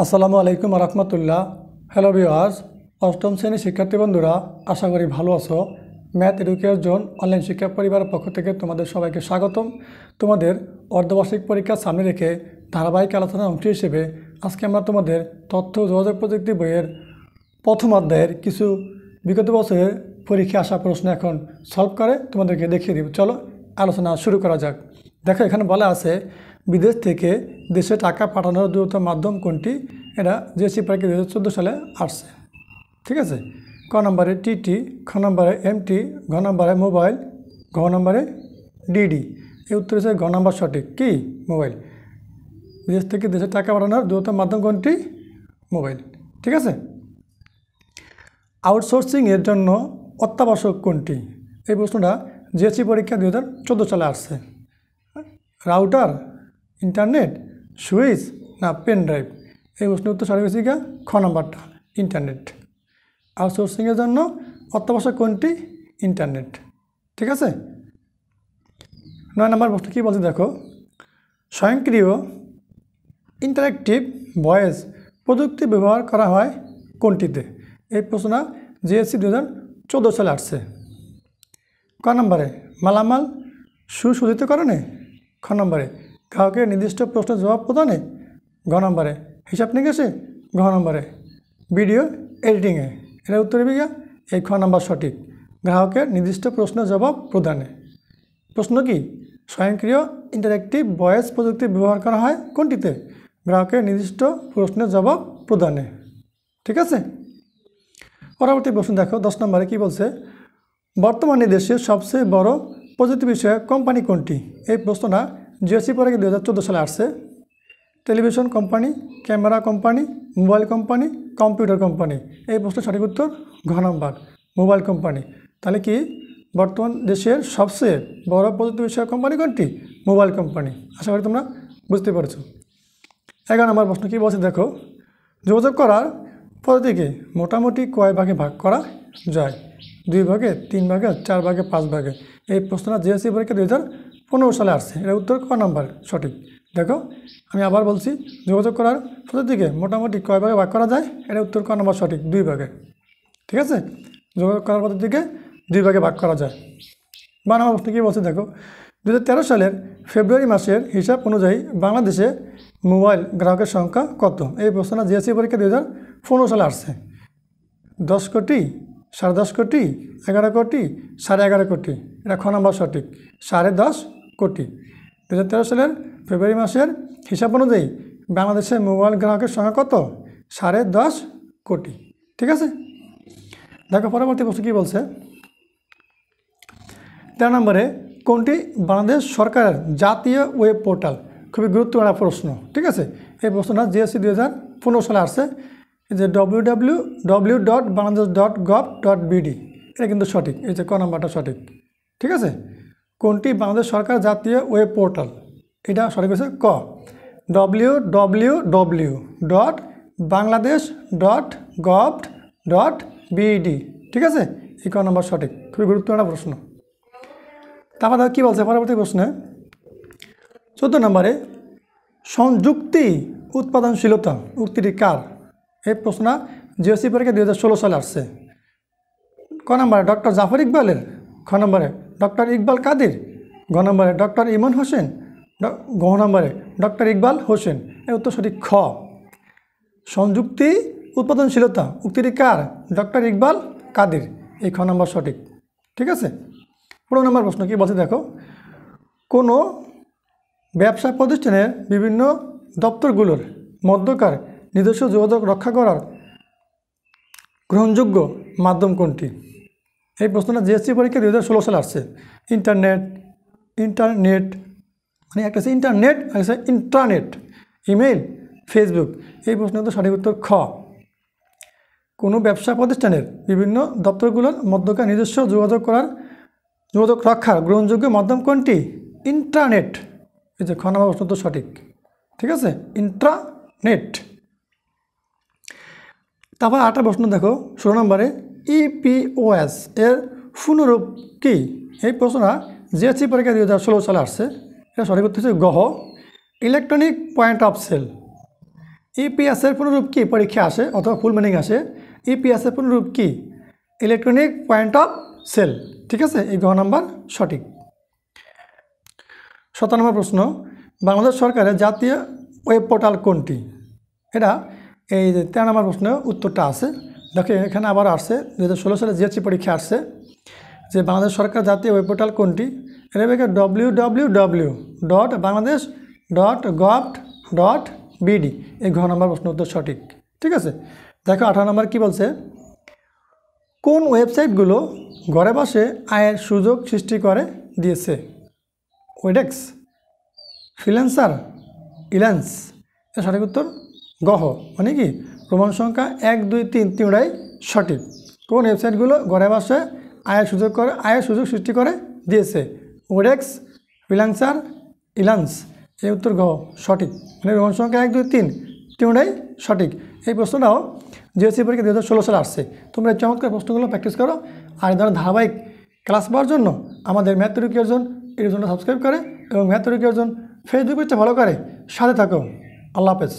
আসসালামু আলাইকুম রহমতুল্লাহ। Hello viewers, অষ্টম শ্রেণীর শিক্ষার্থী বন্ধুরা, আশা করি ভালো আছো। ম্যাথ এডুকেশন অনলাইন শিক্ষা পরিবারের পক্ষ থেকে তোমাদের সবাইকে স্বাগতম। তোমাদের অর্ধবার্ষিক পরীক্ষা সামনে রেখে ধারাবাহিক আলোচনার অংশ হিসেবে আজকে আমরা তোমাদের তথ্য ও যোগাযোগ প্রযুক্তি বইয়ের প্রথম অধ্যায়ের কিছু বিগত বছরের পরীক্ষা আসা প্রশ্ন এখন সলভ করে তোমাদেরকে দেখিয়ে দিব। চলো আলোচনা শুরু করা যাক। দেখো, এখানে বলা আছে বিদেশ থেকে দেশে টাকা পাঠানোর দ্রুততম মাধ্যম কোনটি? এটা জিএসসি পরীক্ষা 2014 সালে আসছে। ঠিক আছে। ক নম্বরে টিটি, খ নম্বরে এমটি, ঘ নম্বরে মোবাইল, ঘ নম্বরে ডিডি। এই উত্তর হচ্ছে ঘ নম্বর সঠিক। কি? মোবাইল। বিদেশ থেকে দেশে টাকা পাঠানোর দ্রুততম মাধ্যম কোনটি? মোবাইল। ঠিক আছে। আউটসোর্সিংয়ের জন্য অত্যাবশ্যক কোনটি? এই প্রশ্নটা জিএসসি পরীক্ষা 2014 সালে আসছে। রাউটার, ইন্টারনেট, সুইচ না পেন ড্রাইভ? এই প্রশ্নের উত্তর সঠিক হচ্ছে খ নম্বরটা, ইন্টারনেট। আউটসোর্সিংয়ের জন্য অত্যাবশ্যক কোনটি? ইন্টারনেট। ঠিক আছে। 9 নম্বর প্রশ্ন কী বলছে দেখো, স্বয়ংক্রিয় ইন্টারেক্টিভ ভয়েস প্রযুক্তি ব্যবহার করা হয় কোনটিতে? এই প্রশ্ন জিএসসি 2014 সালে আসছে। ক নম্বরে মালামাল সুশোধিতকরণে, খ নম্বরে গ্রাহকের নির্দিষ্ট প্রশ্নের জবাব প্রদানে, ঘ নম্বরে হিসাব নিকাশে, ঘ নম্বরে ভিডিও এডিটিংয়ে। এটা উত্তর হবে এই খ নম্বর সঠিক, গ্রাহকের নির্দিষ্ট প্রশ্নের জবাব প্রদানে। প্রশ্ন কি? স্বয়ংক্রিয় ইন্টারেক্টিভ ভয়েস প্রযুক্তি ব্যবহার করা হয় কোনটিতে? গ্রাহকের নির্দিষ্ট প্রশ্নের জবাব প্রদানে। ঠিক আছে। পরবর্তী প্রশ্ন দেখো, 10 নম্বরে কি বলছে, বর্তমানে দেশের সবচেয়ে বড় প্রযুক্তি বিষয়ক কোম্পানি কোনটি? এই প্রশ্নটা জিএসসি পরীক্ষা 2014 সালে আসছে। Television company, camera company, mobile company, computer company? এই প্রশ্নের সঠিক উত্তর ঘ নম্বর, মোবাইল কোম্পানি। তাহলে কি বর্তমান দেশের সবচেয়ে বড় প্রযুক্তি বিষয়ক কোম্পানি কোনটি? Mobile company. আশা করি তোমরা বুঝতে পারছো। 11 নম্বর প্রশ্ন কী বলছে দেখো, যোগাযোগ করার পদ্ধতিকে মোটামুটি কয় ভাগে ভাগ করা যায়? 2 ভাগে, 3 ভাগে, 4 ভাগে, 5 ভাগে? এই প্রশ্নটা জিএসসি পরীক্ষা 2015 সালে আসছে। এর উত্তর ক নম্বর সঠিক। দেখো, আমি আবার বলছি, যোগাযোগ করার পদ্ধতিকে মোটামুটি কয় ভাগে ভাগ করা যায়? এর উত্তর ক নম্বর সঠিক, 2 ভাগে। ঠিক আছে। যোগাযোগ করার পদ্ধতিকে 2 ভাগে ভাগ করা যায়। 12 নম্বর প্রশ্ন কী বলছে দেখো, 2013 সালের ফেব্রুয়ারি মাসের হিসাব অনুযায়ী বাংলাদেশে মোবাইল গ্রাহকের সংখ্যা কত? এই প্রশ্নটা জিএসসি পরীক্ষা 2015 সালে আসছে। 10 কোটি, 10.5 কোটি, 11 কোটি, 11.5 কোটি? এটা খ নম্বর সঠিক, 10.5 কোটি। 2013 সালের ফেব্রুয়ারি মাসের হিসাব অনুযায়ী বাংলাদেশে মোবাইল গ্রাহকের সংখ্যা কত? 10.5 কোটি। ঠিক আছে। দেখো, পরবর্তী প্রশ্ন কী বলছে, 13 নম্বরে কোনটি বাংলাদেশ সরকারের জাতীয় ওয়েব পোর্টাল? খুবই গুরুত্বপূর্ণ প্রশ্ন। ঠিক আছে। এই প্রশ্নটা জিএসসি 2015 সালে আসছে, যে www.bangladesh.gov.bd। এটা কিন্তু সঠিক, এই যে ক নম্বরটা সঠিক। ঠিক আছে। কোনটি বাংলাদেশ সরকার জাতীয় ওয়েব পোর্টাল? এটা সঠিক হচ্ছে ক, www.bangladesh.gov.bd। ঠিক আছে। এই ক নম্বর সঠিক, খুবই গুরুত্বপূর্ণ প্রশ্ন। তারপর কী বলছে পরবর্তী প্রশ্নে, 14 নম্বরে সংযুক্তি উৎপাদনশীলতা উক্তিটি কার? এই প্রশ্ন জিএসসি পরীক্ষা 2016 সালে আসছে। ক নম্বরে ডক্টর জাফর ইকবালের, খ নম্বরে ডক্টর ইকবাল কাদির, ঘ নম্বরে ডক্টর ইমন হোসেন, ঘ নম্বরে ডক্টর ইকবাল হোসেন? এর উত্তর সঠিক খ, সংযুক্তি উৎপাদনশীলতা উক্তিটি কার? ডক্টর ইকবাল কাদির। এই খ নম্বর সঠিক। ঠিক আছে। 15 নম্বর প্রশ্ন কী বলছে দেখো, কোনো ব্যবসা প্রতিষ্ঠানের বিভিন্ন দপ্তরগুলোর মধ্যকার নিজস্ব যোগাযোগ রক্ষা করার গ্রহণযোগ্য মাধ্যম কোনটি? এই প্রশ্নটা জিএসসি পরীক্ষা 2016 সালে আসছে। ইন্টারনেট মানে একটা হচ্ছে ইন্টারনেট আর একটা ইন্ট্রানেট, ইমেইল, ফেসবুক? এই প্রশ্নের তো সঠিক উত্তর খ, কোনো ব্যবসা প্রতিষ্ঠানের বিভিন্ন দপ্তরগুলোর মধ্যকার নিজস্ব যোগাযোগ রক্ষার গ্রহণযোগ্য মাধ্যম কোনটি? ইন্টারনেট। এই যে খ নম্বর প্রশ্ন তো সঠিক। ঠিক আছে, ইন্ট্রানেট। তারপর 8 প্রশ্ন দেখো, 16 নম্বরে ইপিওএস এর পুনরূপ কি? এই প্রশ্নটা জিএসসি পরীক্ষা 2016 সালে আসছে। এটা সঠিক উত্তর হচ্ছে গহ, ইলেকট্রনিক পয়েন্ট অফ সেল। ইপিএসের পুনরূপ কি পরীক্ষা আসে অথবা ফুল মিনিং আসে? ইপিএসের পুনরূপ কি? Electronic point of sale. ঠিক আছে, এই গ নাম্বার সঠিক। 17 নম্বর প্রশ্ন, বাংলাদেশ সরকারের জাতীয় ওয়েব পোর্টাল কোনটি? এটা এই যে 13 নম্বর প্রশ্নের উত্তরটা আছে। দেখো এখানে আবার আসছে 2016 সালে জিএসসি পরীক্ষা আসছে যে বাংলাদেশ সরকার জাতীয় ওয়েব পোর্টাল কোনটি? এটা দেখে www.bangladesh.gov.bd, এই ঘ নম্বর প্রশ্ন উত্তর সঠিক। ঠিক আছে, দেখো 18 নম্বর কি বলছে, কোন ওয়েবসাইটগুলো ঘরে বসে আয়ের সুযোগ সৃষ্টি করে দিয়েছে? ওয়েডেক্স, ফ্রিল্যান্সার, ইল্যান্স। এর সঠিক উত্তর গহ, মানে কি প্রমাণ সংখ্যা 1, 2, 3 তিনটাই সঠিক। কোন ওয়েবসাইটগুলো ঘরে বসে আয়ের সুযোগ সৃষ্টি করে দিয়েছে? ওয়েডেক্স, ফ্রিল্যান্সার, ইল্যান্স। এই উত্তর গহ সঠিক, মানে প্রমাণ সংখ্যা 1, 2, 3 তিনটাই সঠিক। এই প্রশ্নটাও জিএসসি পরীক্ষা 2016 সালে আসছে। তোমরা এই চমৎকার প্রশ্নগুলো প্র্যাকটিস করো। আর এই ধরনের ধারাবাহিক ক্লাস পাওয়ার জন্য আমাদের math education YouTube channel subscribe করে এবং ম্যাথ এডুকেশন ফেসবুক পেজটা ফলো করে সাথে থাকো। আল্লাহ হাফেজ।